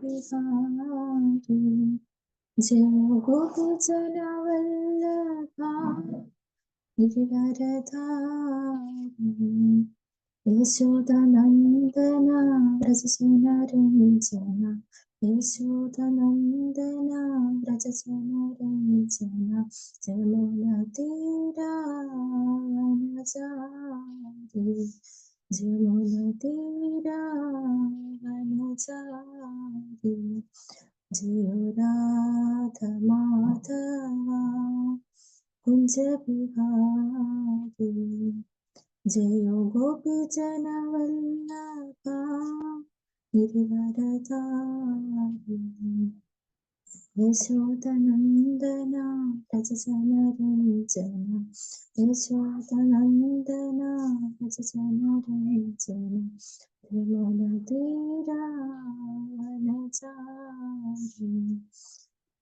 बिहारी जय गोपी जनवल्लभा गिरिवरधारी यशोदनन्दना व्रजसुनरञ्जना यशोदनन्दना व्रजसुनरञ्जना जमुनतीरावनचारि जमुनतीरावनचारि जय राधमाधवा कुञ्ज बिहारी जय गोपी जनवल्लभा गिरिवरधारी यशोदनन्दना व्रजसुनरञ्जना यशोदनन्दना व्रजसुनरञ्जना यमुनतीरावनचारि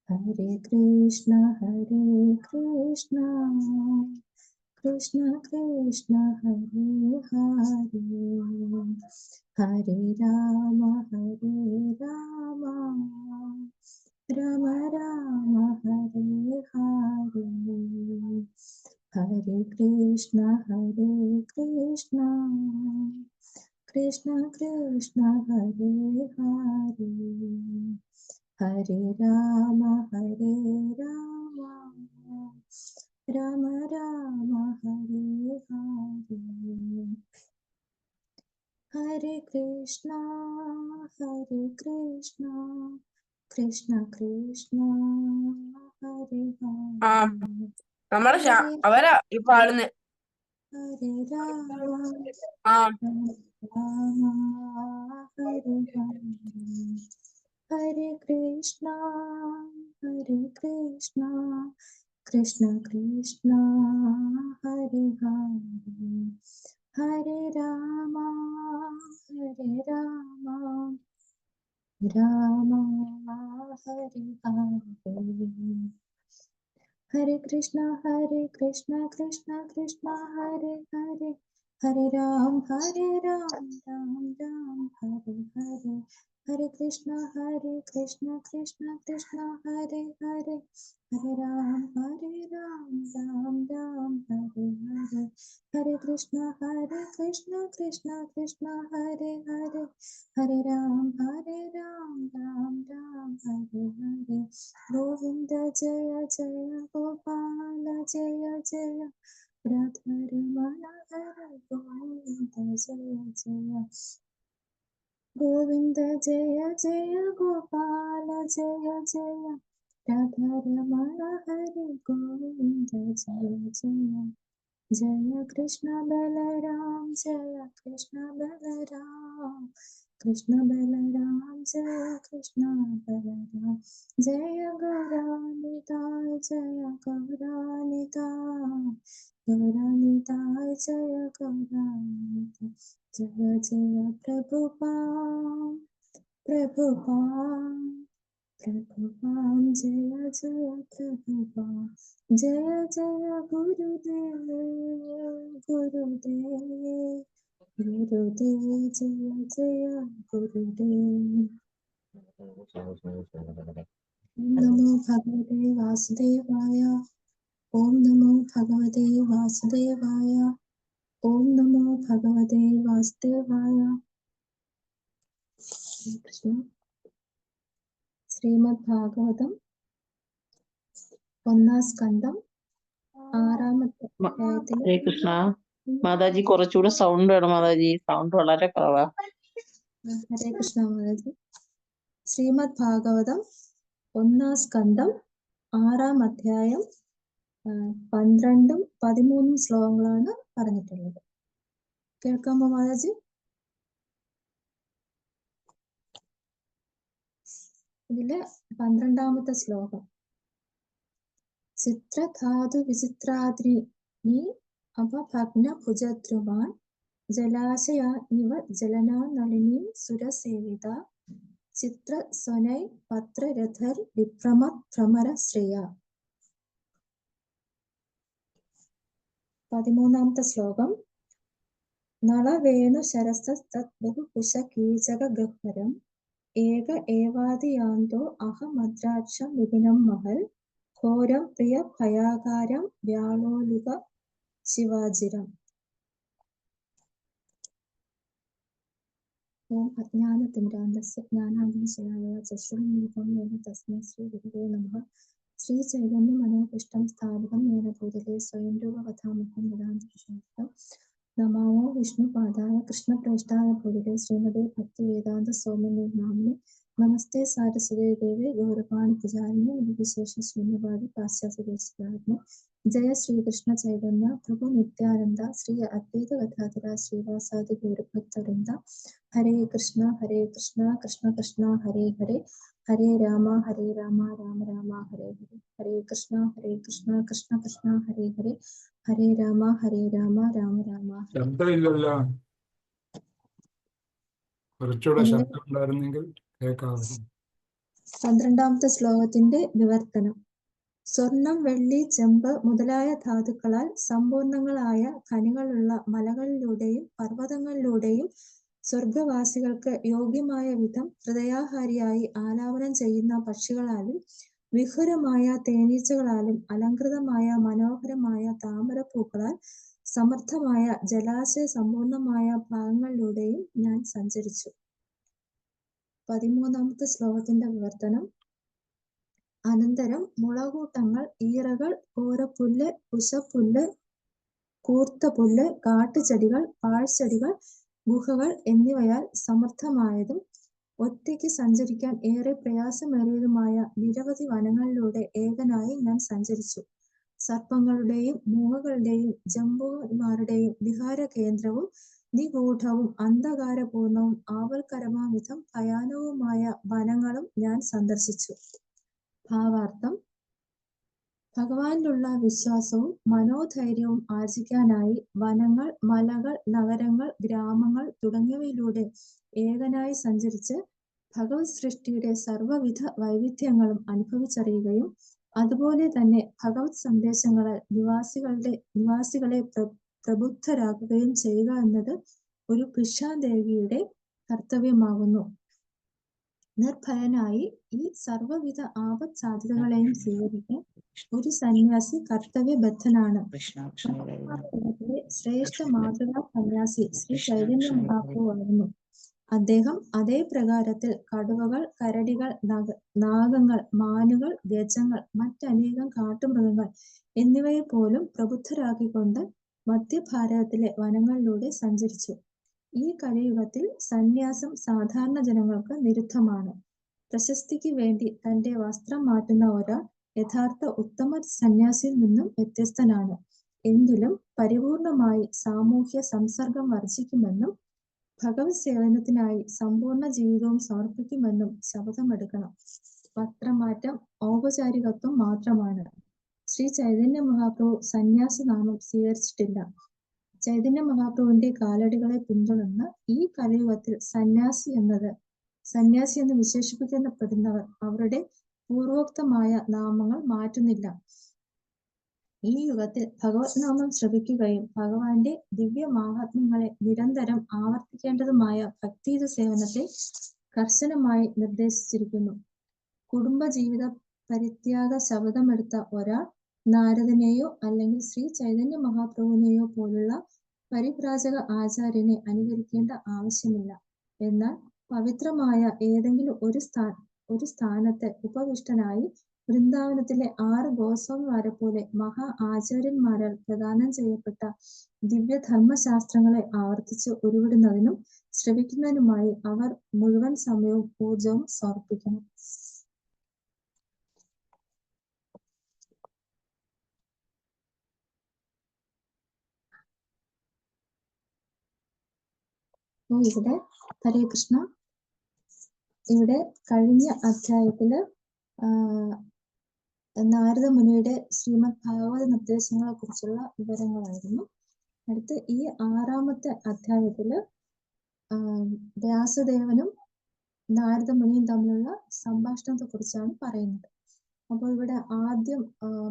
हरे कृष्ण कृष्ण कृष्ण हरे हरे हरे राम राम राम हरे हरे हरे कृष्ण कृष्ण कृष्ण हरे हरे हरे राम राम राम हरे हरे हरे कृष्ण कृष्ण कृष्ण हरे हरे നമ്മുടെ അവരാ ഈ പാടുന്ന. हरे राम ആ राम हरे हरे कृष्ण कृष्ण कृष्ण हरे हरे हरे राम राम हरे हरे हरे कृष्ण कृष्ण कृष्ण हरे हरे हरे राम राम राम हरे हरे हरे कृष्ण कृष्ण कृष्ण हरे हरे हरे राम राम राम हरे हरे हरे कृष्ण कृष्ण कृष्ण हरे हरे हरे राम राम हरे हरे गोविंद जय जय गोपाल जय जय रमण हरे गोविंद जय जय गोविंद जय जय गोपाल जय जय रमण हरे गोविंद जय जय जय कृष्ण बलराम जय कृष्ण बलराम कृष्ण बलराम जय कृष्ण बलराम जय गौरानिताय जय गौरानिताय जय गौरानिताय जय जय प्रभुपाद जय जय प्रभुपाद जय जय गुरुदेव जय जय गुरुदेव नमो भगवते वासुदेवाय ओम नमो भगवते वासुदेवाय ओम नमो भगवते वासुदेवाय कृष्ण ശ്രീമദ് ഭാഗവതം ഒന്നാം സ്കന്ധം 6-ാമത്തെ അധ്യായത്തിൽ. ഹരേ കൃഷ്ണ. മാതാജി കുറച്ചുകൂടെ സൗണ്ട് വേണം മാതാജി, സൗണ്ട് വളരെ കുറവാ. ഹരേ കൃഷ്ണ മാതാജി. ശ്രീമദ് ഭാഗവതം ഒന്നാം സ്കന്ധം 6-ാം അധ്യായം 12-13 ശ്ലോകങ്ങളാണ് പറഞ്ഞിട്ടുള്ളത്. കേൾക്കാമോ മാതാജി? ഇതില് 12-ാമത്തെ ശ്ലോകം. ചിത്രധാതു വിചിത്രാദ്രി അപഭഗ്ന ഭുജദ്രുമാൻ ജലാശയ ഇവ ജലനാ നളിനി സുരസേവിത ചിത്ര സ്വനൈ പത്രരഥർ വിഭ്രമത് ഭ്രമര ശ്രേയ. 13-ാമത്തെ ശ്ലോകം. നളവേണു ശരസ തത് ബഹുകുശ കീചക ഗഹ്വരം ഏക ഏവാദിയാന്തോ അഹമദ്രാക്ഷം വിപിനം മഹൽ ഘോരം പ്രിയ ഭയാകാരം വ്യാളോലുക ശിവാജിരം. ഓം അജ്ഞാനതിമിരാന്ധസ്യ ജ്ഞാനാഞ്ജനശലാകയാ ചക്ഷുരുന്മിലിതം യേന തസ്മൈ ശ്രീഗുരവേ നമഃ. ശ്രീചൈതന്യമനോഭീഷ്ടം സ്ഥാപിതം യേന ഭൂതലേ സ്വയം രൂപ കഥാമുഖം വദാന്തി. നമോ വിഷ്ണുപാദായ കൃഷ്ണപ്രേഷ്ഠായ ഭൂതലേ ശ്രീമതേ ഭക്തിവേദാന്ത സ്വാമിനേ നാമിനെ. നമസ്തേ സാരസ്വതേ ദേവേ ഗൗരവാണി പ്രചാരിണേ നിർവിശേഷ ശൂന്യവാദി പാശ്ചാത്യദേശാത്മേ. ജയ ശ്രീകൃഷ്ണ ചൈതന്യ പ്രഭു നിത്യാനന്ദ ശ്രീ അദ്വൈത ഗദാധര ശ്രീവാസാദി ഗൗരഭക്തവൃന്ദ. ഹരേ കൃഷ്ണ കൃഷ്ണ കൃഷ്ണ ഹരേ ഹരേ, ഹരേ രാമ രാമ രാമ ഹരേ ഹരേ. ഹരേ കൃഷ്ണ കൃഷ്ണ കൃഷ്ണ ഹരേ ഹരേ, ഹരേ രാമ രാമ രാമ. ശബ്ദമില്ലല്ലോ, കുറച്ചുകൂടെ ശബ്ദം ഉണ്ടായിരുന്നെങ്കിൽ കേൾക്കാമായിരുന്നു. 12ാമത്തെ ശ്ലോകത്തിന്റെ വിവർത്തനം. സ്വർണം, വെള്ളി, ചെമ്പ് മുതലായ ധാതുക്കളാൽ സമ്പൂർണങ്ങളായ ഖനികളുള്ള മലകളിലൂടെയും പർവ്വതങ്ങളിലൂടെയും സ്വർഗവാസികൾക്ക് യോഗ്യമായ വിധം ഹൃദയാഹാരിയായി ആലാപനം ചെയ്യുന്ന പക്ഷികളാലും വിഹുരമായ തേനീച്ചകളാലും അലങ്കൃതമായ മനോഹരമായ താമരപ്പൂക്കളാൽ സമർത്ഥമായ ജലാശയ സമ്പൂർണമായ ഭാഗങ്ങളിലൂടെയും ഞാൻ സഞ്ചരിച്ചു. 13ാമത്തെ ശ്ലോകത്തിന്റെ വിവർത്തനം. അനന്തരം മുളകൂട്ടങ്ങൾ, ഈറകൾ, കോരപ്പുല്ല്, കുശപ്പുല്ല്, കൂർത്ത പുല്ല്, കാട്ടുചെടികൾ, പാഴ്ചെടികൾ, ഗുഹകൾ എന്നിവയാൽ സമർത്ഥമായതും ഒറ്റയ്ക്ക് സഞ്ചരിക്കാൻ ഏറെ പ്രയാസമേറിയതുമായ നിരവധി വനങ്ങളിലൂടെ ഏകനായി ഞാൻ സഞ്ചരിച്ചു. സർപ്പങ്ങളുടെയും മൂങ്ങകളുടെയും ജംബൂമാരുടെയും വിഹാര കേന്ദ്രവും നിഗൂഢവും അന്ധകാരപൂർണവും ആവൽക്കരമാം വിധം ഭയാനകവുമായ വനങ്ങളും ഞാൻ സന്ദർശിച്ചു. ഭാവാർത്ഥം. ഭഗവാനിലുള്ള വിശ്വാസവും മനോധൈര്യവും ആർജിക്കാനായി വനങ്ങൾ, മലകൾ, നഗരങ്ങൾ, ഗ്രാമങ്ങൾ തുടങ്ങിയവയിലൂടെ ഏകനായി സഞ്ചരിച്ച് ഭഗവത് സൃഷ്ടിയുടെ സർവ്വവിധ വൈവിധ്യങ്ങളും അനുഭവിച്ചറിയുകയും അതുപോലെ തന്നെ ഭഗവത് സന്ദേശങ്ങളാൽ നിവാസികളെ പ്രബുദ്ധരാക്കുകയും ചെയ്യുക എന്നത് ഒരു ഭിക്ഷാദേവിയുടെ കർത്തവ്യമാകുന്നു. നിർഭയനായി ഈ സർവ്വവിധ ആപത് സാധ്യതകളെയും സ്വീകരിക്കാൻ ഒരു സന്യാസി കർത്തവ്യബദ്ധനാണ്. ശ്രേഷ്ഠ മാതൃകാ സന്യാസി ശ്രീ ചൈതന്യ മഹാപ്രഭുവായിരുന്നു. അദ്ദേഹം അതേ പ്രകാരത്തിൽ കടുവകൾ, കരടികൾ, നാഗങ്ങൾ, മാനുകൾ, ഗജങ്ങൾ, മറ്റനേകം കാട്ടുമൃഗങ്ങൾ എന്നിവയെ പോലും പ്രബുദ്ധരാക്കിക്കൊണ്ട് മധ്യഭാരതത്തിലെ വനങ്ങളിലൂടെ സഞ്ചരിച്ചു. ഈ കലിയുഗത്തിൽ സന്യാസം സാധാരണ ജനങ്ങൾക്ക് നിരുദ്ധമാണ്. പ്രശസ്തിക്ക് വേണ്ടി തന്റെ വസ്ത്രം മാറ്റുന്ന ഒരാൾ യഥാർത്ഥ ഉത്തമ സന്യാസിയിൽ നിന്നും വ്യത്യസ്തനാണ്. എങ്കിലും പരിപൂർണമായി സാമൂഹ്യ സംസർഗം വർജിക്കുമെന്നും ഭഗവത് സേവനത്തിനായി സമ്പൂർണ്ണ ജീവിതവും സമർപ്പിക്കുമെന്നും ശപഥമെടുക്കണം. വസ്ത്രമാറ്റം ഔപചാരികത്വം മാത്രമാണ്. ശ്രീ ചൈതന്യ മഹാപ്രഭു സന്യാസനാമം സ്വീകരിച്ചിട്ടില്ല. ചൈതന്യ മഹാപ്രഭുവിന്റെ കാലടികളെ പിന്തുടർന്ന് ഈ കലിയുഗത്തിൽ സന്യാസി എന്ന് വിശേഷിപ്പിക്കപ്പെടുന്നവർ അവരുടെ പൂർവോക്തമായ നാമങ്ങൾ മാറ്റുന്നില്ല. ഈ യുഗത്തിൽ ഭഗവത് നാമം ശ്രവിക്കുകയും ഭഗവാന്റെ ദിവ്യ മാഹാത്മ്യങ്ങളെ നിരന്തരം ആവർത്തിക്കേണ്ടതുമായ ഭക്തിയുത സേവനത്തെ കർശനമായി നിർദ്ദേശിച്ചിരിക്കുന്നു. കുടുംബജീവിത പരിത്യാഗ ശപഥമെടുത്ത ഒരാൾ നാരദനെയോ അല്ലെങ്കിൽ ശ്രീ ചൈതന്യ മഹാപ്രഭുവിനെയോ പോലുള്ള പരിവ്രാജക ആചാര്യനെ അനുകരിക്കേണ്ട ആവശ്യമില്ല. എന്നാൽ പവിത്രമായ ഏതെങ്കിലും ഒരു സ്ഥാനത്ത് ഉപവിഷ്ടനായി വൃന്ദാവനത്തിലെ 6 ഗോസ്വാമിമാരെ പോലെ മഹാ ആചാര്യന്മാരാൽ പ്രദാനം ചെയ്യപ്പെട്ട ദിവ്യധർമ്മശാസ്ത്രങ്ങളെ ആവർത്തിച്ച് ഉരുവിടുന്നതിനും ശ്രവിക്കുന്നതിനുമായി അവർ മുഴുവൻ സമയവും ഊർജവും സമർപ്പിക്കണം. ഇവിടെ ഹരേ കൃഷ്ണ, ഇവിടെ കഴിഞ്ഞ അധ്യായത്തില് നാരദ മുനിയുടെ ശ്രീമദ് ഭാഗവത നിർദ്ദേശങ്ങളെ കുറിച്ചുള്ള വിവരങ്ങളായിരുന്നു. അടുത്ത് ഈ 6ാമത്തെ അധ്യായത്തില് വ്യാസദേവനും നാരദ മുനിയും തമ്മിലുള്ള സംഭാഷണത്തെ കുറിച്ചാണ് പറയുന്നത്. അപ്പോൾ ഇവിടെ ആദ്യം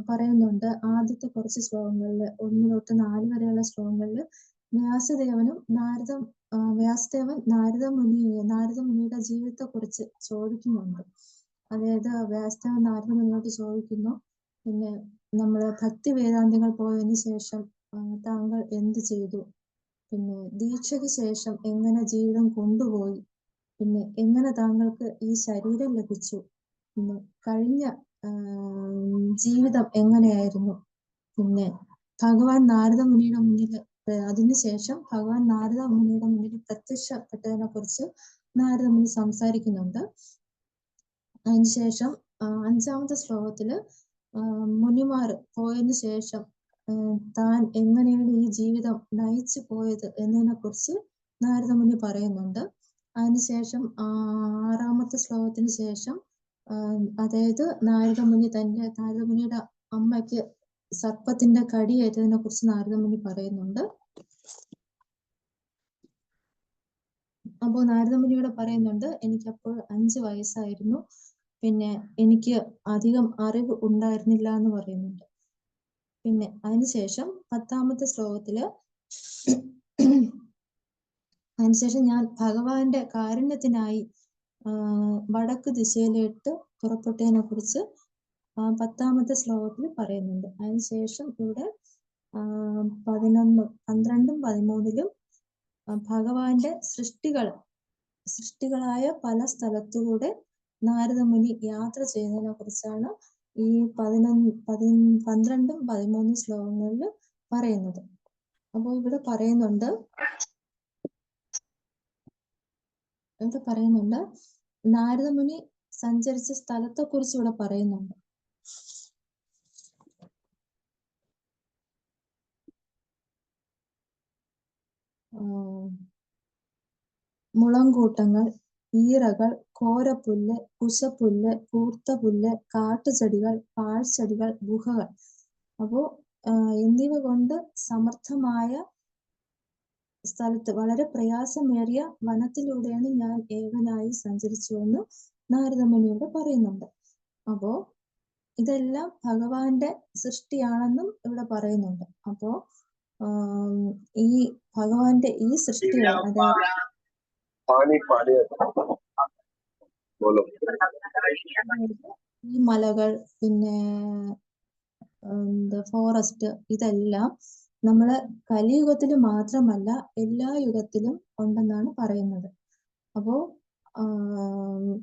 പറയുന്നുണ്ട്, ആദ്യത്തെ കുറച്ച് ശ്ലോകങ്ങളില് 1 തൊട്ട് 4 വരെയുള്ള ശ്ലോകങ്ങളില് വ്യാസദേവൻ നാരദമുനിയുടെ ജീവിതത്തെക്കുറിച്ച് ചോദിക്കുന്നുണ്ട്. അതായത് വ്യാസദേവൻ നാരദമുനിയോട് ചോദിക്കുന്നു, പിന്നെ നമ്മള് ഭക്തി വേദാന്തങ്ങൾ പോയതിനു ശേഷം താങ്കൾ എന്ത് ചെയ്തു, പിന്നെ ദീക്ഷയ്ക്ക് ശേഷം എങ്ങനെ ജീവിതം കൊണ്ടുപോയി, പിന്നെ എങ്ങനെ താങ്കൾക്ക് ഈ ശരീരം ലഭിച്ചു, പിന്നെ കഴിഞ്ഞ ജീവിതം എങ്ങനെയായിരുന്നു, പിന്നെ ഭഗവാൻ നാരദമുനിയുടെ മുന്നിൽ അതിനുശേഷം ഭഗവാൻ നാരദമുനിയുടെ മുന്നിൽ പ്രത്യക്ഷപ്പെട്ടതിനെ കുറിച്ച് നാരദമുനി സംസാരിക്കുന്നുണ്ട്. അതിനുശേഷം 5-ാമത്തെ ശ്ലോകത്തില് മുനിമാർ പോയതിനു ശേഷം താൻ എങ്ങനെയാണ് ഈ ജീവിതം നയിച്ചു പോയത് എന്നതിനെ കുറിച്ച് നാരദമുനി പറയുന്നുണ്ട്. അതിനുശേഷം 6-ാമത്തെ ശ്ലോകത്തിന് ശേഷം അതായത് നാരദമുനിയുടെ അമ്മയ്ക്ക് സർപ്പത്തിന്റെ കടിയേറ്റതിനെ കുറിച്ച് നാരദമുനി പറയുന്നുണ്ട്. അപ്പോൾ നാരദമുനിയോട് പറയുന്നുണ്ട്, എനിക്കപ്പോൾ 5 വയസ്സായിരുന്നു, പിന്നെ എനിക്ക് അധികം അറിവ് ഉണ്ടായിരുന്നില്ല എന്ന് പറയുന്നുണ്ട്. പിന്നെ അതിനുശേഷം 10-ാമത്തെ ശ്ലോകത്തില് അതിനുശേഷം ഞാൻ ഭഗവാന്റെ കാരുണ്യത്തിനായി വടക്ക് ദിശയിലേക്ക് പുറപ്പെട്ടതിനെ കുറിച്ച് 10-ാമത്തെ ശ്ലോകത്തിൽ പറയുന്നുണ്ട്. അതിനുശേഷം ഇവിടെ 11, 12, 13 ഭഗവാന്റെ സൃഷ്ടികളായ പല സ്ഥലത്തുകൂടെ നാരദമുനി യാത്ര ചെയ്യുന്നതിനെ കുറിച്ചാണ് ഈ 12, 13 ശ്ലോകങ്ങളിൽ പറയുന്നത്. അപ്പോൾ ഇവിടെ പറയുന്നുണ്ട് നാരദമുനി സഞ്ചരിച്ച സ്ഥലത്തെ കുറിച്ച് ഇവിടെ പറയുന്നുണ്ട്. മുളങ്കൂട്ടങ്ങൾ, ഈറകൾ, കോരപ്പുല്ല്, കുശപ്പുല്ല്, കൂർത്തപുല്ല്, കാട്ടുചെടികൾ, പാഴ്ചെടികൾ, ഗുഹകൾ എന്നിവ കൊണ്ട് സമർത്ഥമായ സ്ഥലത്ത് വളരെ പ്രയാസമേറിയ വനത്തിലൂടെയാണ് ഞാൻ ഏകനായി സഞ്ചരിച്ചുവെന്ന് നാരദമുനിയോട് പറയുന്നുണ്ട്. അപ്പോ ഇതെല്ലാം ഭഗവാന്റെ സൃഷ്ടിയാണെന്നും ഇവിടെ പറയുന്നുണ്ട്. അപ്പോ ഈ ഭഗവാന്റെ ഈ സൃഷ്ടികൾ, അതായത് ഈ മലകൾ, പിന്നെ ഫോറസ്റ്റ്, ഇതെല്ലാം നമ്മള് കലിയുഗത്തിൽ മാത്രമല്ല എല്ലാ യുഗത്തിലും ഉണ്ടെന്നാണ് പറയുന്നത്. അപ്പോ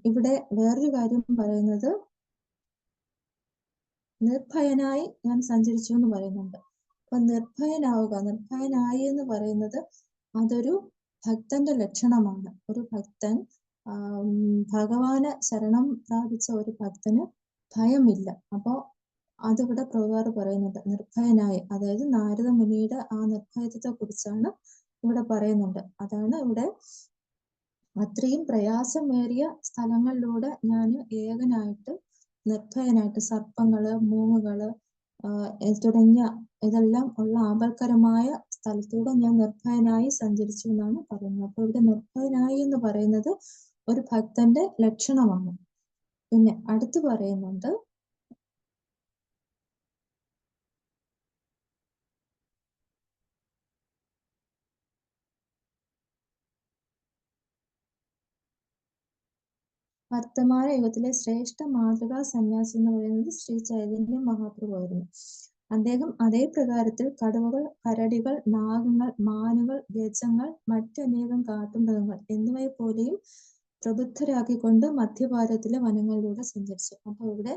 ഇവിടെ വേറൊരു കാര്യം പറയുന്നത്, നിർഭയനായി ഞാൻ സഞ്ചരിച്ചു എന്ന് പറയുന്നുണ്ട്. അപ്പൊ നിർഭയനായി എന്ന് പറയുന്നത് അതൊരു ഭക്തന്റെ ലക്ഷണമാണ്. ഒരു ഭക്തൻ ഭഗവാന് ശരണം പ്രാപിച്ച ഒരു ഭക്തന് ഭയമില്ല. അപ്പോ അതിവിടെ പ്രകാരം പറയുന്നുണ്ട്, നിർഭയനായി. അതായത് നാരദമുനിയുടെ ആ നിർഭയത്വത്തെ കുറിച്ചാണ് ഇവിടെ പറയുന്നുണ്ട്. അതാണ് ഇവിടെ അത്രയും പ്രയാസമേറിയ സ്ഥലങ്ങളിലൂടെ ഞാൻ ഏകനായിട്ട് നിർഭയനായിട്ട്, സർപ്പങ്ങള്, മൂങ്ങകള് തുടങ്ങിയ ഇതെല്ലാം ഉള്ള ആപൽക്കരമായ സ്ഥലത്തൂടെ ഞാൻ നിർഭയനായി സഞ്ചരിച്ചു എന്നാണ് പറയുന്നത്. അപ്പൊ ഇവിടെ നിർഭയനായി എന്ന് പറയുന്നത് ഒരു ഭക്തന്റെ ലക്ഷണമാണ്. പിന്നെ അടുത്ത് പറയുന്നുണ്ട്, വർത്തമാന യുഗത്തിലെ ശ്രേഷ്ഠ മാതൃകാ സന്യാസി എന്ന് പറയുന്നത് ശ്രീ ചൈതന്യ മഹാപ്രഭു ആയിരുന്നു. അദ്ദേഹം അതേ പ്രകാരത്തിൽ കടുവകൾ, കരടികൾ, നാഗങ്ങൾ, മാനുകൾ, ഗജങ്ങൾ, മറ്റനേകം കാട്ടുമൃഗങ്ങൾ എന്നിവയെ പോലെയും പ്രബുദ്ധരാക്കിക്കൊണ്ട് മധ്യഭാരതത്തിലെ വനങ്ങളിലൂടെ സഞ്ചരിച്ചു. അപ്പൊ ഇവിടെ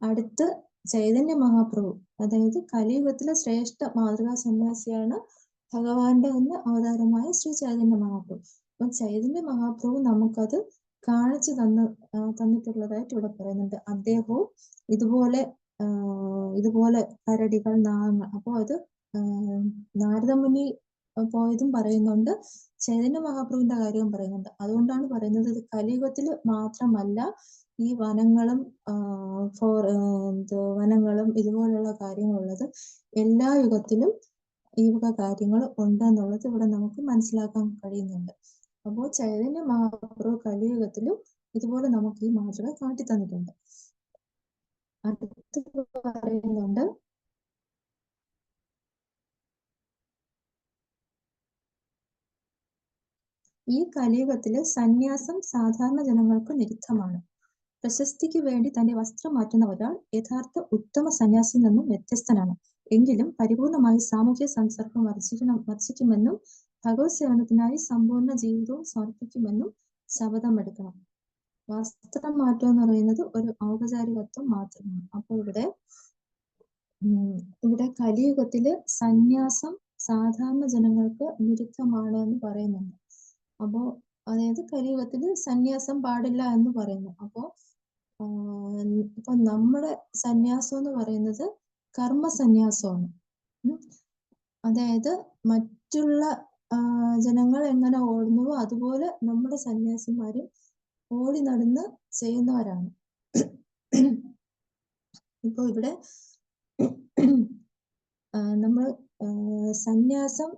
അടുത്ത് ചൈതന്യ മഹാപ്രഭു, അതായത് കലിയുഗത്തിലെ ശ്രേഷ്ഠ മാതൃകാ സന്യാസിയാണ് ഭഗവാന്റെ തന്നെ അവതാരമായ ശ്രീ ചൈതന്യ മഹാപ്രഭു. അപ്പൊ ചൈതന്യ മഹാപ്രഭു നമുക്കത് കാണിച്ചു തന്നിട്ടുള്ളതായിട്ട് ഇവിടെ പറയുന്നുണ്ട്. അദ്ദേഹവും ഇതുപോലെ കരടികൾ, നാഗങ്ങൾ, അപ്പോൾ അത് നാരദമുനി പോയതും പറയുന്നുണ്ട്, ചൈതന്യ മഹാപ്രഭുവിന്റെ കാര്യവും പറയുന്നുണ്ട്. അതുകൊണ്ടാണ് പറയുന്നത് ഇത് കലിയുഗത്തിൽ മാത്രമല്ല, ഈ വനങ്ങളും ഇതുപോലുള്ള കാര്യങ്ങളുള്ളത് എല്ലാ യുഗത്തിലും ഈ വക കാര്യങ്ങൾ ഉണ്ടെന്നുള്ളത് ഇവിടെ നമുക്ക് മനസ്സിലാക്കാൻ കഴിയുന്നുണ്ട്. അപ്പോൾ ചൈതന്യ മഹാപ്രഭു കലിയുഗത്തിലും ഇതുപോലെ നമുക്ക് ഈ മാതൃക കാട്ടി തന്നിട്ടുണ്ട്. അടുത്ത് പറയുന്നുണ്ട്, ഈ കലിയുഗത്തില് സന്യാസം സാധാരണ ജനങ്ങൾക്ക് നിരുദ്ധമാണ്. പ്രശസ്തിക്ക് വേണ്ടി തന്റെ വസ്ത്രം മാറ്റുന്ന ഒരാൾ യഥാർത്ഥ ഉത്തമ സന്യാസിയിൽ നിന്നും വ്യത്യസ്തനാണ്. എങ്കിലും പരിപൂർണമായി സാമൂഹ്യ സംസർഗം വർജിക്കുമെന്നും ഭഗവത് സേവനത്തിനായി സമ്പൂർണ്ണ ജീവിതവും സമർപ്പിക്കുമെന്നും ശപഥമെടുക്കണം. വസ്ത്രം മാറ്റുക എന്ന് പറയുന്നത് ഒരു ഔപചാരികത്വം മാത്രമാണ്. അപ്പോൾ ഇവിടെ കലിയുഗത്തില് സന്യാസം സാധാരണ ജനങ്ങൾക്ക് വിരുദ്ധമാണ് എന്ന് പറയുന്നുണ്ട്. അപ്പോ അതായത് കലിയുഗത്തില് സന്യാസം പാടില്ല എന്ന് പറയുന്നു. അപ്പോ ഇപ്പൊ നമ്മുടെ സന്യാസം എന്ന് പറയുന്നത് കർമ്മസന്യാസമാണ്. അതായത് മറ്റുള്ള ജനങ്ങൾ എങ്ങനെ ഓടുന്നുവോ അതുപോലെ നമ്മുടെ സന്യാസിമാരും ഓടി നടന്ന് ചെയ്യുന്നവരാണ്. ഇപ്പൊ ഇവിടെ നമ്മൾ സന്യാസം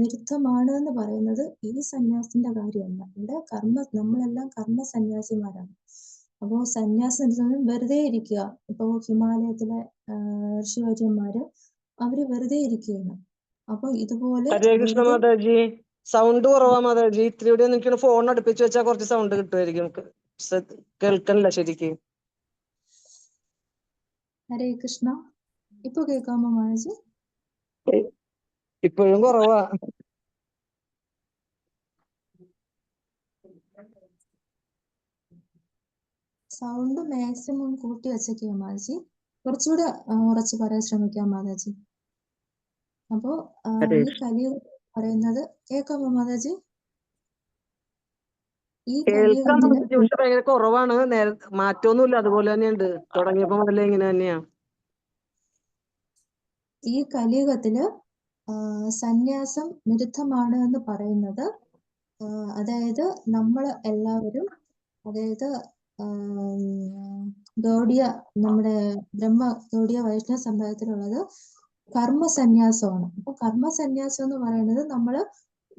നിരുദ്ധമാണ് എന്ന് പറയുന്നത് ഈ സന്യാസത്തിന്റെ കാര്യമല്ല. ഇവിടെ നമ്മളെല്ലാം കർമ്മ സന്യാസിമാരാണ്. അപ്പോ സന്യാസം വെറുതെ ഇരിക്കുക. ഇപ്പോ ഹിമാലയത്തിലെ ഋഷിവര്യന്മാര് അവര് വെറുതെ ഇരിക്കുകയാണ്. അപ്പൊ ഇതുപോലെ ഹരേ കൃഷ്ണ മാതാജി, സൗണ്ട് കുറവാ മാതാജി. ഇത്തിരി കൂടി എനിക്ക് ഫോൺ അടുപ്പിച്ച് വെച്ചാൽ കുറച്ച് സൗണ്ട് കിട്ടുമായിരിക്കും. നമുക്ക് കേൾക്കണില്ല ശരിക്ക്. ഹരേ കൃഷ്ണ. ഇപ്പൊ കേൾക്കാമോ മാതാജി? ഇപ്പോഴും കുറവാ. സൗണ്ട് മാക്സിമം കൂട്ടി വെച്ചേക്കുക മാതാജി. കുറച്ചുകൂടെ ഉറച്ച് പറയാൻ ശ്രമിക്കാം മാതാജി. അപ്പോ ഈ കലിയുഗം പറയുന്നത് കേൾക്കാമോ മാതാജി? ഈ കലിയുഗത്തില് പക്ഷെ ഭയങ്കര കുറവാണ്. മാറ്റമൊന്നുമില്ല, അതുപോലെ തന്നെയുണ്ട്. തുടങ്ങിയപ്പോ മുതലേ ഇങ്ങനെ തന്നെയാ. ഈ കലിയുഗത്തില് സന്യാസം നിരുദ്ധമാണ് എന്ന് പറയുന്നത് അതായത് നമ്മൾ എല്ലാവരും അതായത് നമ്മുടെ ഗൗഡിയ വൈഷ്ണവ സമ്പ്രദായത്തിലുള്ളത് കർമ്മസന്യാസമാണ്. അപ്പൊ കർമ്മസന്യാസം എന്ന് പറയുന്നത് നമ്മള്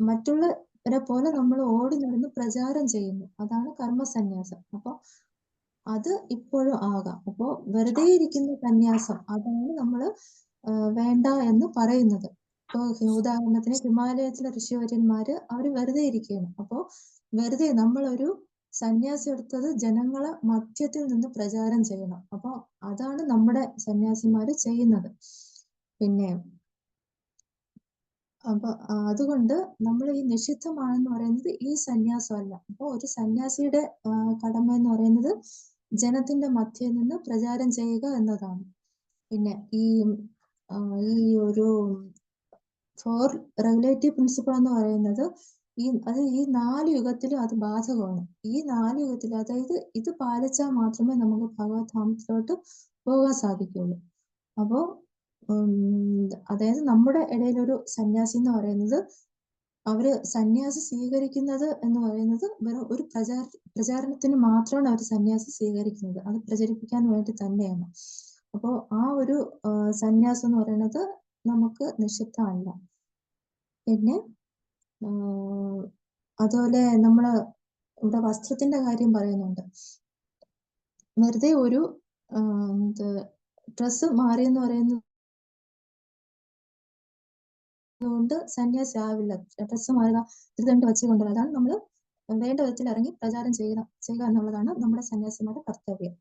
മറ്റുള്ളവരെ പോലെ നമ്മൾ ഓടി നടന്ന് പ്രചാരം ചെയ്യുന്നു. അതാണ് കർമ്മസന്യാസം. അപ്പൊ അത് ഇപ്പോഴും ആകാം. അപ്പോ വെറുതെ ഇരിക്കുന്ന സന്യാസം അതാണ് നമ്മള് വേണ്ട എന്ന് പറയുന്നത്. ഇപ്പൊ ഉദാഹരണത്തിന് ഹിമാലയത്തിലെ ഋഷിവര്യന്മാര് അവര് വെറുതെ ഇരിക്കുകയാണ്. അപ്പോ വെറുതെ നമ്മളൊരു സന്യാസം എടുത്തത് ജനങ്ങളെ മധ്യത്തിൽ നിന്ന് പ്രചാരം ചെയ്യണം. അപ്പൊ അതാണ് നമ്മുടെ സന്യാസിമാര് ചെയ്യുന്നത്. പിന്നെ അപ്പൊ അതുകൊണ്ട് നമ്മൾ ഈ നിഷിദ്ധമാണെന്ന് പറയുന്നത് ഈ സന്യാസമല്ല. അപ്പൊ ഒരു സന്യാസിയുടെ കടമ എന്ന് പറയുന്നത് ജനത്തിന്റെ മധ്യയിൽ നിന്ന് പ്രചാരം ചെയ്യുക എന്നതാണ്. പിന്നെ ഈ ഒരു 4 റെഗുലേറ്റീവ് പ്രിൻസിപ്പിൾ എന്ന് പറയുന്നത് ഈ 4 യുഗത്തിലും അത് ബാധകമാണ്. ഈ 4 യുഗത്തിൽ അതായത് ഇത് പാലിച്ചാൽ മാത്രമേ നമുക്ക് ഭഗവത് ധാമത്തിലോട്ട് പോകാൻ സാധിക്കുള്ളൂ. അപ്പോ അതായത് നമ്മുടെ ഇടയിലൊരു സന്യാസി എന്ന് പറയുന്നത് അവര് സന്യാസം സ്വീകരിക്കുന്നത് എന്ന് പറയുന്നത് വെറും ഒരു പ്രചാരണത്തിന് മാത്രമാണ് അവർ സന്യാസം സ്വീകരിക്കുന്നത്. അത് പ്രചരിപ്പിക്കാൻ വേണ്ടി തന്നെയാണ്. അപ്പോ ആ ഒരു സന്യാസം എന്ന് പറയുന്നത് നമുക്ക് നിഷിദ്ധമല്ല. പിന്നെ അതുപോലെ നമ്മള് ഇവിടെ വസ്ത്രത്തിന്റെ കാര്യം പറയുന്നുണ്ട്. വെറുതെ ഒരു ഡ്രസ്സ് മാറിയെന്ന് പറയുന്നത് കൊണ്ട് സന്യാസി ആവില്ല. ഡ്രസ്സ് മാറുക, തിരുതണ്ട് വെച്ചുകൊണ്ടുള്ള അതാണ് നമ്മൾ വേണ്ട വിധത്തിൽ ഇറങ്ങി പ്രചാരം ചെയ്യുക എന്നുള്ളതാണ് നമ്മുടെ സന്യാസിമാരുടെ കർത്തവ്യം.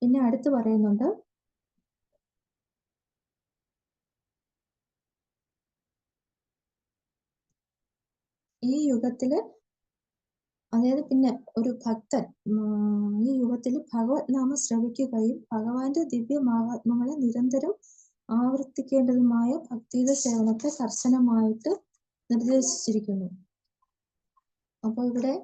പിന്നെ അടുത്ത് പറയുന്നുണ്ട് ഈ യുഗത്തില് അതായത് പിന്നെ ഒരു ഭക്തൻ ഈ യുഗത്തിൽ ഭഗവത് നാമം ശ്രവിക്കുകയും ഭഗവാന്റെ ദിവ്യമാഹാത്മ്യങ്ങളെ നിരന്തരം ആവർത്തിക്കേണ്ടതുമായ ഭക്തിയുടെ സേവനത്തെ കർശനമായിട്ട് നിർദ്ദേശിച്ചിരിക്കുന്നു. അപ്പൊ ഇവിടെ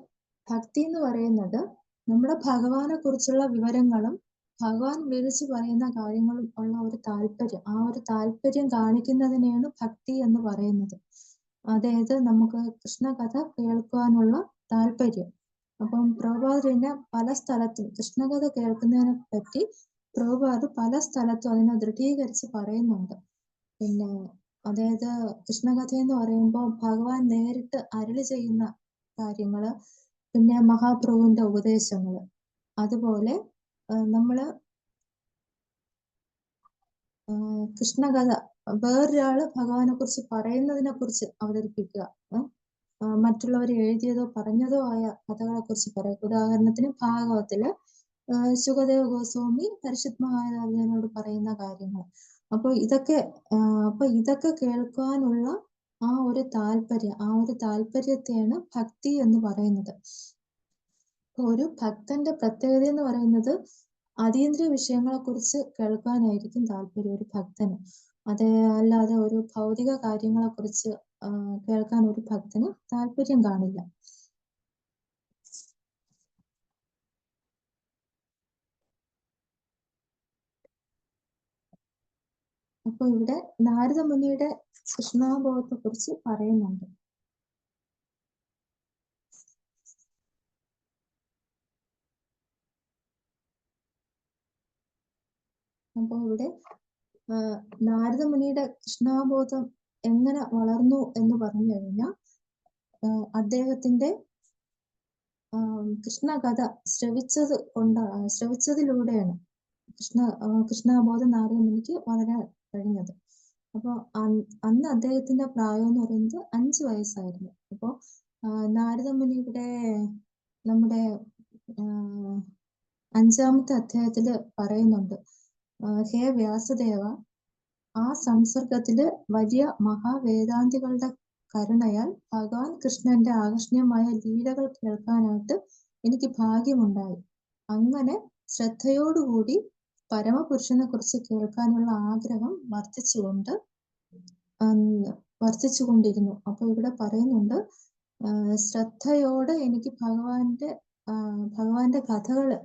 ഭക്തി എന്ന് പറയുന്നത് നമ്മുടെ ഭഗവാനെ കുറിച്ചുള്ള വിവരങ്ങളും ഭഗവാൻ വിളിച്ചു പറയുന്ന കാര്യങ്ങളും ഉള്ള ഒരു താല്പര്യം, ആ ഒരു താല്പര്യം കാണിക്കുന്നതിനെയാണ് ഭക്തി എന്ന് പറയുന്നത്. അതായത് നമുക്ക് കൃഷ്ണകഥ കേൾക്കുവാനുള്ള താല്പര്യം. അപ്പം പ്രഭുപാദ് തന്നെ പല സ്ഥലത്തും കൃഷ്ണകഥ കേൾക്കുന്നതിനെ പറ്റി പ്രഭുപാദ് പല സ്ഥലത്തും അതിനെ ദൃഢീകരിച്ച് പറയുന്നുണ്ട്. പിന്നെ അതായത് കൃഷ്ണകഥ എന്ന് പറയുമ്പോൾ ഭഗവാൻ നേരിട്ട് അരുളി ചെയ്യുന്ന കാര്യങ്ങള്, പിന്നെ മഹാപ്രഭുവിന്റെ ഉപദേശങ്ങള്, അതുപോലെ നമ്മള് കൃഷ്ണകഥ വേറൊരാള് ഭഗവാനെ കുറിച്ച് പറയുന്നതിനെ കുറിച്ച് അവതരിപ്പിക്കുക. മറ്റുള്ളവർ എഴുതിയതോ പറഞ്ഞതോ ആയ കഥകളെ കുറിച്ച് പറയും. ഉദാഹരണത്തിന് ഭാഗവത്തില് ശുകദേവ ഗോസ്വാമി പരിശുദ്ധ മഹാരാജനോട് പറയുന്ന കാര്യങ്ങൾ. അപ്പോൾ ഇതൊക്കെ കേൾക്കാനുള്ള ആ ഒരു താല്പര്യത്തെയാണ് ഭക്തി എന്ന് പറയുന്നത്. ഒരു ഭക്തന്റെ പ്രത്യേകത എന്ന് പറയുന്നത് അതീന്ദ്രിയ വിഷയങ്ങളെ കുറിച്ച് കേൾക്കാനായിരിക്കും താല്പര്യം ഒരു ഭക്തന്. അല്ലാതെ ഒരു ഭൗതിക കാര്യങ്ങളെ കുറിച്ച് കേൾക്കാൻ ഒരു ഭക്തന് താല്പര്യം കാണില്ല. അപ്പൊ ഇവിടെ നാരദ മുനിയുടെ കൃഷ്ണാനുഭവത്തെ കുറിച്ച് പറയുന്നുണ്ട്. അപ്പൊ ഇവിടെ നാരദ മുനിയുടെ കൃഷ്ണാബോധം എങ്ങനെ വളർന്നു എന്ന് പറഞ്ഞു കഴിഞ്ഞാൽ അദ്ദേഹത്തിന്റെ കൃഷ്ണകഥ ശ്രവിച്ചതിലൂടെയാണ് കൃഷ്ണാബോധം നാരദ മുനിക്ക് വളരാൻ കഴിഞ്ഞത്. അപ്പോൾ അന്ന് അദ്ദേഹത്തിന്റെ പ്രായം എന്ന് പറയുന്നത് 5 വയസ്സായിരുന്നു. അപ്പോൾ നാരദ മുനിയുടെ നമ്മുടെ 5-ാമത്തെ അധ്യായത്തില് പറയുന്നുണ്ട്, ഹേ വ്യാസദേവ, ആ സംസർഗത്തില് വലിയ മഹാവേദാന്തികളുടെ കരുണയാൽ ഭഗവാൻ കൃഷ്ണന്റെ ആകർഷണീയമായ ലീലകൾ കേൾക്കാനായിട്ട് എനിക്ക് ഭാഗ്യമുണ്ടായി. അങ്ങനെ ശ്രദ്ധയോടുകൂടി പരമപുരുഷനെ കുറിച്ച് കേൾക്കാനുള്ള ആഗ്രഹം വർദ്ധിച്ചുകൊണ്ടിരുന്നു. അപ്പൊ ഇവിടെ പറയുന്നുണ്ട്, ശ്രദ്ധയോടെ എനിക്ക് ഭഗവാന്റെ കഥകള്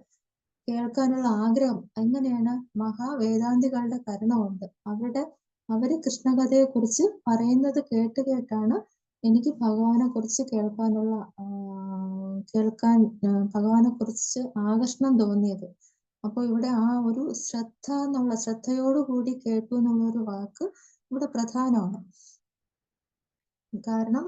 കേൾക്കാനുള്ള ആഗ്രഹം. എങ്ങനെയാണ്? മഹാവേദാന്തികളുടെ കരുണ കൊണ്ട്. അവര് കൃഷ്ണകഥയെ കുറിച്ച് പറയുന്നത് കേട്ടാണ് എനിക്ക് ഭഗവാനെ കുറിച്ച് ഭഗവാനെ കുറിച്ച് ആകർഷണം തോന്നിയത്. അപ്പൊ ഇവിടെ ആ ഒരു ശ്രദ്ധയോടുകൂടി കേട്ടു എന്നുള്ള ഒരു വാക്ക് ഇവിടെ പ്രധാനമാണ്. കാരണം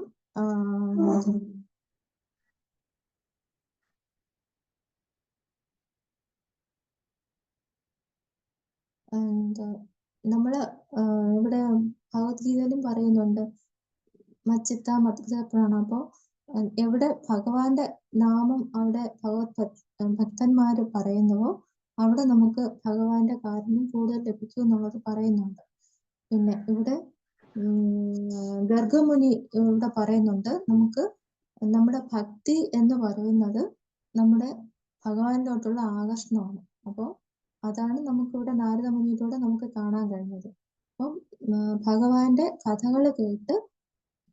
നമ്മള് ഇവിടെ ഭഗവത്ഗീതയിലും പറയുന്നുണ്ട്, മച്ചിത്ത മദ്ഗതപ്രാണ്. അപ്പോ എവിടെ ഭഗവാന്റെ നാമം അവിടെ ഭക്തന്മാര് പറയുന്നുവോ അവിടെ നമുക്ക് ഭഗവാന്റെ കാരുണ്യം കൂടുതൽ ലഭിക്കും എന്നുള്ളത് പറയുന്നുണ്ട്. പിന്നെ ഇവിടെ ഗർഗമുനി ഇവിടെ പറയുന്നുണ്ട്, നമുക്ക് നമ്മുടെ ഭക്തി എന്ന് പറയുന്നത് നമ്മുടെ ഭഗവാനിലോട്ടുള്ള ആകർഷണമാണ്. അപ്പോൾ അതാണ് നമുക്കിവിടെ നാരദ മുനിയിലൂടെ നമുക്ക് കാണാൻ കഴിഞ്ഞത്. അപ്പം ഭഗവാന്റെ കഥകൾ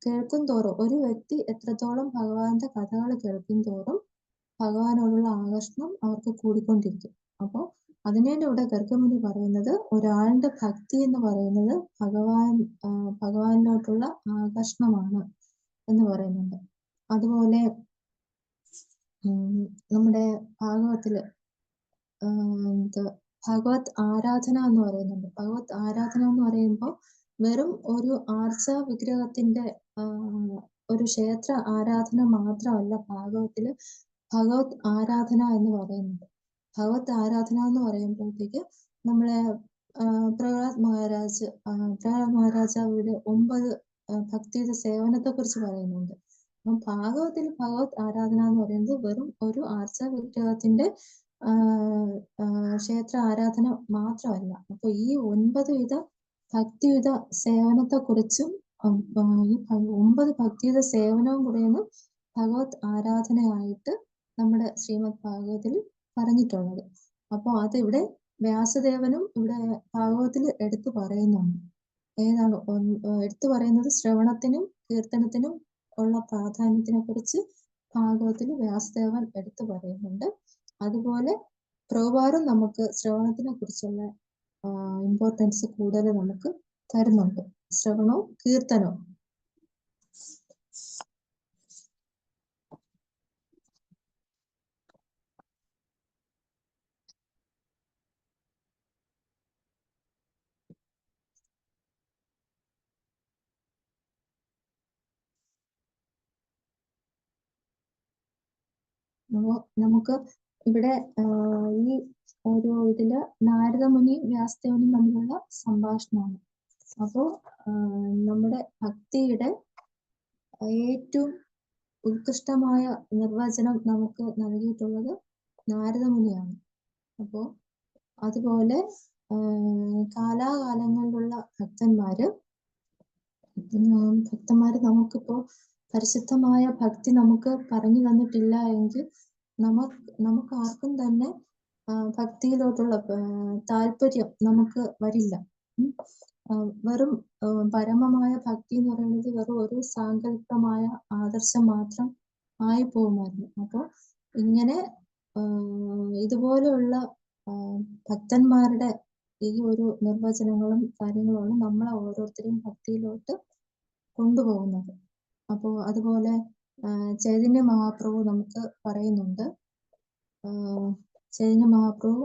കേൾക്കും തോറും ഒരു വ്യക്തി എത്രത്തോളം ഭഗവാന്റെ കഥകൾ കേൾക്കും തോറും ഭഗവാനോടുള്ള ആകർഷണം അവർക്ക് കൂടിക്കൊണ്ടിരിക്കും. അപ്പോൾ അതിനാണ് ഇവിടെ ഗർഗമുനി പറയുന്നത്, ഒരാളുടെ ഭക്തി എന്ന് പറയുന്നത് ഭഗവാനിലോട്ടുള്ള ആകർഷണമാണ് എന്ന് പറയുന്നുണ്ട്. അതുപോലെ നമ്മുടെ ഭാഗവത്തില് ഭഗവത് ആരാധന എന്ന് പറയുന്നുണ്ട്. ഭഗവത് ആരാധന എന്ന് പറയുമ്പോൾ വെറും ഒരു വിഗ്രഹത്തിന്റെ ഒരു ക്ഷേത്ര ആരാധന മാത്രമല്ല ഭാഗവത്തില് ഭഗവത് ആരാധന എന്ന് പറയുന്നത്. ഭഗവത് ആരാധന എന്ന് പറയുമ്പോഴത്തേക്ക് നമ്മളെ പ്രഹ്ലാദ് മഹാരാജാവിടെ 9 ഭക്തിയുടെ സേവനത്തെ കുറിച്ച് പറയുന്നുണ്ട്. അപ്പം ഭാഗവത്തിൽ ഭഗവത് ആരാധന എന്ന് പറയുന്നത് വെറും ഒരു വിഗ്രഹത്തിന്റെ ക്ഷേത്ര ആരാധന മാത്രമല്ല. അപ്പൊ ഈ 9 വിധ ഭക്തിയുത സേവനത്തെ കുറിച്ചും ഈ 9 ഭക്തിയുത സേവനവും കൂടെയാണ് ഭഗവത് ആരാധനയായിട്ട് നമ്മുടെ ശ്രീമദ് ഭാഗവത്തിൽ പറഞ്ഞിട്ടുള്ളത്. അപ്പൊ അതിവിടെ വ്യാസദേവനും ഇവിടെ ഭാഗവത്തിൽ എടുത്തു പറയുന്നുണ്ട്. ഏതാണ് എടുത്തു പറയുന്നത്? ശ്രവണത്തിനും കീർത്തനത്തിനും ഉള്ള പ്രാധാന്യത്തിനെ കുറിച്ച് ഭാഗവത്തിൽ വ്യാസദേവൻ എടുത്തു പറയുന്നുണ്ട്. അതുപോലെ പ്രഭുപാദും നമുക്ക് ശ്രവണത്തിനെ കുറിച്ചുള്ള ഇമ്പോർട്ടൻസ് കൂടുതൽ നമുക്ക് തരുന്നുണ്ട്. ശ്രവണവും കീർത്തനവും. നമുക്ക് ഇവിടെ ഈ ഒരു ഇതില് നാരദമുനിയും വ്യാസദേവനും തമ്മിലുള്ള സംഭാഷണമാണ്. അപ്പോ നമ്മുടെ ഭക്തിയുടെ ഏറ്റവും ഉത്കൃഷ്ടമായ നിർവചനം നമുക്ക് നൽകിയിട്ടുള്ളത് നാരദമുനിയാണ്. അപ്പോൾ അതുപോലെ കാലാകാലങ്ങളിലുള്ള ഭക്തന്മാര് നമുക്കിപ്പോ പരിശുദ്ധമായ ഭക്തി നമുക്ക് പറഞ്ഞു തന്നിട്ടില്ല എങ്കിൽ നമുക്ക് ആർക്കും തന്നെ ഭക്തിയിലോട്ടുള്ള താല്പര്യം നമുക്ക് വരില്ല. വെറും പരമമായ ഭക്തി എന്ന് പറയുന്നത് വെറും ഒരു സാങ്കല്പികമായ ആദർശം മാത്രം ആയി പോകുമായിരുന്നു. അപ്പോൾ ഇങ്ങനെ ഇതുപോലെയുള്ള ഭക്തന്മാരുടെ ഈ ഒരു നിർവചനങ്ങളും കാര്യങ്ങളുമാണ് നമ്മളെ ഓരോരുത്തരെയും ഭക്തിയിലോട്ട് കൊണ്ടുപോകുന്നത്. അപ്പോൾ അതുപോലെ ചൈതന്യ മഹാപ്രഭു നമുക്ക് പറയുന്നുണ്ട്, ചൈതന്യ മഹാപ്രഭു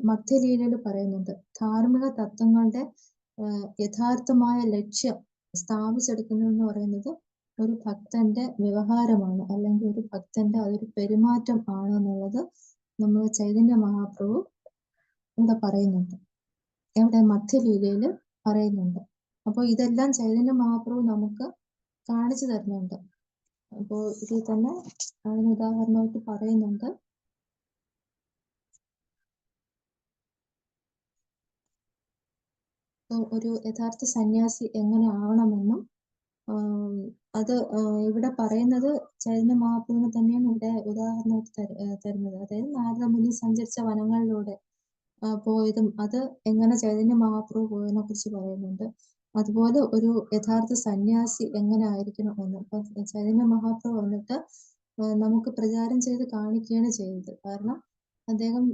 മധ്യലീലയിൽ പറയുന്നുണ്ട്, ധാർമ്മിക തത്വങ്ങളുടെ യഥാർത്ഥമായ ലക്ഷ്യം സ്ഥാപിച്ചെടുക്കുന്നതെന്ന് പറയുന്നത് ഒരു ഭക്തന്റെ വ്യവഹാരമാണ്, അല്ലെങ്കിൽ ഒരു ഭക്തന്റെ അതൊരു പെരുമാറ്റം ആണെന്നുള്ളത് നമ്മൾ ചൈതന്യ മഹാപ്രഭു ഇവിടെ പറയുന്നുണ്ട്, ഇവിടെ മധ്യലീലയിൽ പറയുന്നുണ്ട്. അപ്പോൾ ഇതെല്ലാം ചൈതന്യ മഹാപ്രഭു നമുക്ക് കാണിച്ചു തരുന്നുണ്ട്. അപ്പോൾ ഇതിൽ തന്നെ അതിന് ഉദാഹരണമായിട്ട് പറയുന്നുണ്ട്, ഒരു യഥാർത്ഥ സന്യാസി എങ്ങനെ ആവണമെന്നും അത് ഇവിടെ പറയുന്നത് ചൈതന്യ മഹാപ്രഭുവിനെ തന്നെയാണ് ഇവിടെ ഉദാഹരണമായിട്ട് തരുന്നത്. അതായത് നാരദമുനി സഞ്ചരിച്ച വനങ്ങളിലൂടെ പോയതും അത് എങ്ങനെ ചൈതന്യ മഹാപ്രഭു പോയതിനെ കുറിച്ച് പറയുന്നുണ്ട്. അതുപോലെ ഒരു യഥാർത്ഥ സന്യാസി എങ്ങനെ ആയിരിക്കണം എന്ന് അപ്പൊ ചൈതന്യ മഹാപ്രഭു വന്നിട്ട് നമുക്ക് പ്രചാരം ചെയ്ത് കാണിക്കുകയാണ് ചെയ്തത്. കാരണം അദ്ദേഹം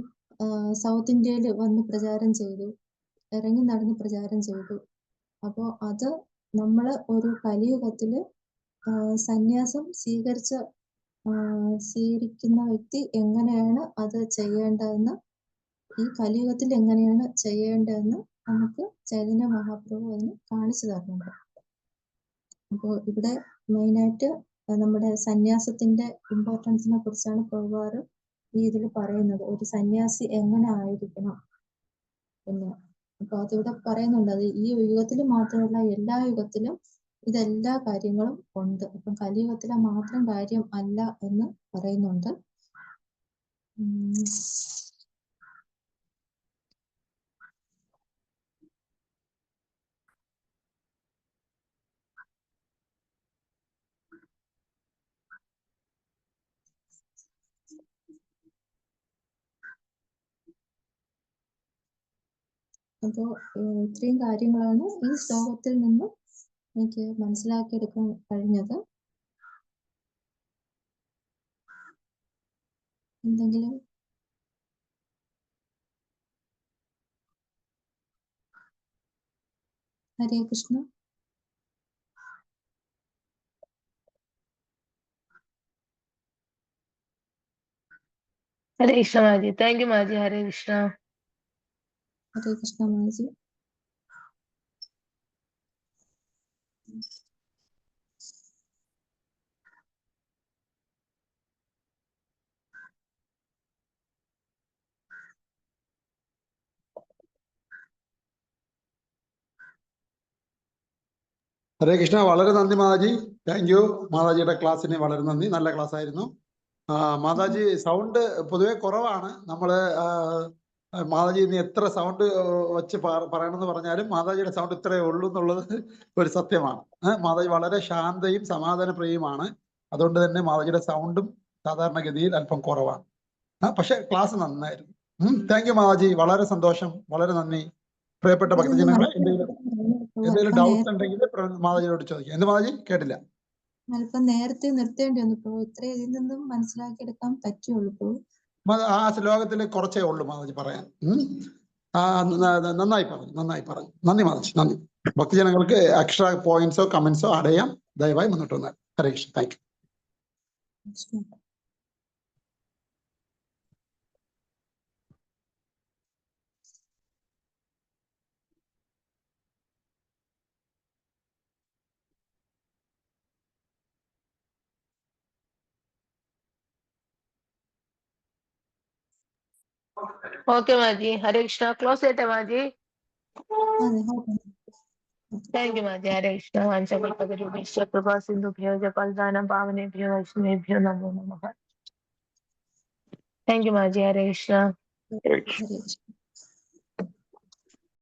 സൗത്ത് ഇന്ത്യയിൽ വന്ന് പ്രചാരം ചെയ്തു, ഇറങ്ങി നടന്ന് പ്രചാരം ചെയ്തു. അപ്പോൾ അത് നമ്മള് ഒരു കലിയുഗത്തില് സന്യാസം സ്വീകരിക്കുന്ന വ്യക്തി എങ്ങനെയാണ് അത് ചെയ്യേണ്ടതെന്ന്, ഈ കലിയുഗത്തിൽ എങ്ങനെയാണ് ചെയ്യേണ്ടതെന്ന് നമുക്ക് ചൈതന്യ മഹാപ്രഭു അതിന് കാണിച്ചു തരുന്നുണ്ട്. അപ്പോൾ ഇവിടെ മെയിനായിട്ട് നമ്മുടെ സന്യാസത്തിന്റെ ഇമ്പോർട്ടൻസിനെ കുറിച്ചാണ് പ്രഭുപാദ് ഈ ഇതിൽ പറയുന്നത്, ഒരു സന്യാസി എങ്ങനെ ആയിരിക്കണം എന്ന്. അപ്പൊ അതിവിടെ പറയുന്നുണ്ട്, അത് ഈ യുഗത്തിൽ മാത്രമല്ല എല്ലാ യുഗത്തിലും ഇതെല്ലാ കാര്യങ്ങളും ഉണ്ട്. അപ്പം കലിയുഗത്തിലെ മാത്രം കാര്യം അല്ല എന്ന് പറയുന്നുണ്ട്. അപ്പോൾ ഇത്രയും കാര്യങ്ങളാണ് ഈ ശ്ലോകത്തിൽ നിന്ന് എനിക്ക് മനസ്സിലാക്കിയെടുക്കാൻ കഴിഞ്ഞത്. എന്തെങ്കിലും ഹരേ കൃഷ്ണ. ഹരേ കൃഷ്ണ മാജി. Thank you Maji. ഹരേ കൃഷ്ണ. ഹരേ കൃഷ്ണ മാജി. ഹരേ കൃഷ്ണ. വളരെ നന്ദി മാതാജി. Thank you. മാതാജിയുടെ ക്ലാസ്സിന് വളരെ നന്ദി. നല്ല ക്ലാസ് ആയിരുന്നു. മാതാജി സൗണ്ട് പൊതുവെ കുറവാണ്. നമ്മള് മാതാജി ഇനി എത്ര സൗണ്ട് വെച്ച് പറയണമെന്ന് പറഞ്ഞാലും മാതാജിയുടെ സൗണ്ട് ഇത്രയേ ഉള്ളൂ എന്നുള്ളത് ഒരു സത്യമാണ്. മാതാജി വളരെ ശാന്തയും സമാധാനപ്രിയയുമാണ്. അതുകൊണ്ട് തന്നെ മാതാജിയുടെ സൗണ്ടും സാധാരണഗതിയിൽ അല്പം കുറവാണ്. പക്ഷെ ക്ലാസ് നന്നായിരുന്നു. Thank you Mataji. വളരെ സന്തോഷം. വളരെ നന്ദി. പ്രിയപ്പെട്ട ഭക്തജനങ്ങളെ, എന്തെങ്കിലും ഡൗട്ട്സ് ഉണ്ടെങ്കിൽ മാതാജിയോട് ചോദിക്കാം. എന്ത് മാതാജി? കേട്ടില്ല. അല്പം നേരത്തെ നിർത്തേണ്ടി വന്നു. ഇത്ര ഇതിൽ നിന്നും മനസ്സിലാക്കിയെടുക്കാൻ പറ്റുള്ളൂ. ആ ശ്ലോകത്തിൽ കുറച്ചേ ഉള്ളൂ മാതാജി പറയാൻ. നന്നായി പറഞ്ഞു. നന്ദി മാതാജി. നന്ദി. ഭക്തജനങ്ങൾക്ക് എക്സ്ട്രാ പോയിന്റ്സോ കമന്റ്സോ ആഡ് ചെയ്യാം. ദയവായി മുന്നോട്ട് വന്നാൽ. Hare Krishna. Thank you. Okay Maji. Hare Krishna. Close ചെയ്യട്ടെ മാജി. Thank you Maji. ഹരേ കൃഷ്ണ. വാഞ്ചകൽപ്പതരുഭ്യശ്ച കൃപാ സിന്ധുഭ്യോ ജപൽദാനം പാവനേഭ്യോ വൈഷ്ണവേഭ്യോ നമോ നമഃ. Thank you Maji. ഹരേ കൃഷ്ണ. ഹരേ കൃഷ്ണ.